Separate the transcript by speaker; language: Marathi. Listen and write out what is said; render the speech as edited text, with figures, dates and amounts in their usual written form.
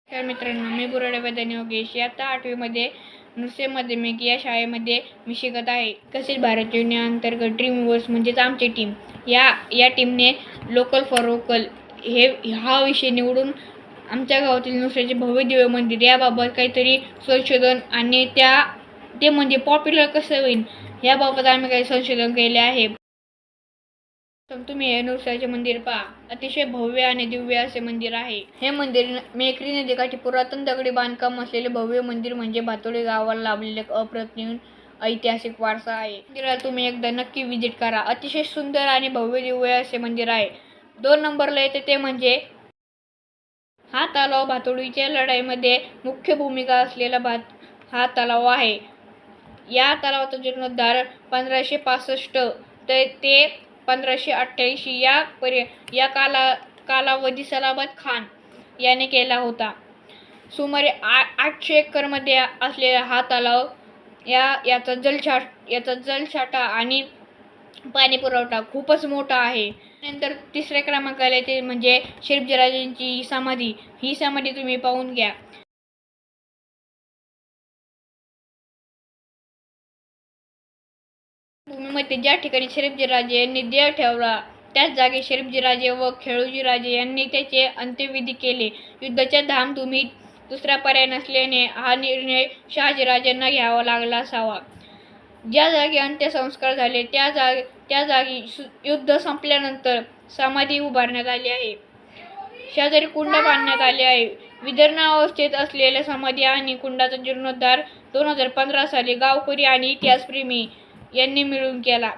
Speaker 1: तर मित्रांनो, मी बुराडे वैद्य योगेश. इयत्ता 8वीमध्ये नृत्य माध्यमिक या शाळेमध्ये मी शिकत आहे. विकसित भारत योजनेअंतर्गत ड्रीम वर्स म्हणजेच आमची टीम या टीमने लोकल फॉर वोकल हा विषय निवडून आमच्या गावातील नृत्याचे भव्य दिव्य मंदिर याबाबत काहीतरी संशोधन आणि ते म्हणजे पॉप्युलर कसं होईल याबाबत आम्ही काही संशोधन केले आहे. तुम्ही हे नृत्याचे मंदिर पहा. अतिशय भव्य आणि दिव्य असे मंदिर आहे. हे मंदिर मेखरी नदीकाठी पुरातन दगडी बांधकाम असलेले भव्य मंदिर म्हणजे भातोडी गावाला लाभलेले अप्रतिम ऐतिहासिक वारसा आहे. मंदिराला तुम्ही एकदा नक्की व्हिजिट करा. अतिशय सुंदर आणि भव्य दिव्य असे मंदिर आहे. 2 नंबरला येते ते म्हणजे हा तलाव भातोडीच्या लढाईमध्ये मुख्य भूमिका असलेला हा तलाव आहे. या तलावाचा जीर्णोद्धार 1565 ते 1588 या कालावधी सलाबत खान याने केला होता. सुमारे 800 एकरमध्ये असलेला हा तलाव याचा जलसाठा आणि पाणी पुरवठा खूपच मोठा आहे. नंतर 3ऱ्या क्रमांकाला येते म्हणजे शिवाजीराजांची समाधी. ही समाधी तुम्ही पाहून घ्या. भूमीमध्ये ज्या ठिकाणी शिवाजीराजे यांनी देह ठेवला त्याच जागी शिवाजीराजे व खेळूजीराजे यांनी त्याचे अंत्यविधी केले. युद्धाच्या धामधुमीत दुसरा पर्याय नसल्याने हा निर्णय शहाजीराजांना घ्यावा लागला असावा. ज्या जागी अंत्यसंस्कार झाले त्या जागी युद्ध संपल्यानंतर समाधी उभारण्यात आली आहे. शेजारी कुंड बांधण्यात आले आहे. विदीर्ण अवस्थेत असलेल्या समाधी आणि कुंडाचा जीर्णोद्धार 2015 साली गावकरी आणि इतिहासप्रेमी यांनी मिळून केला.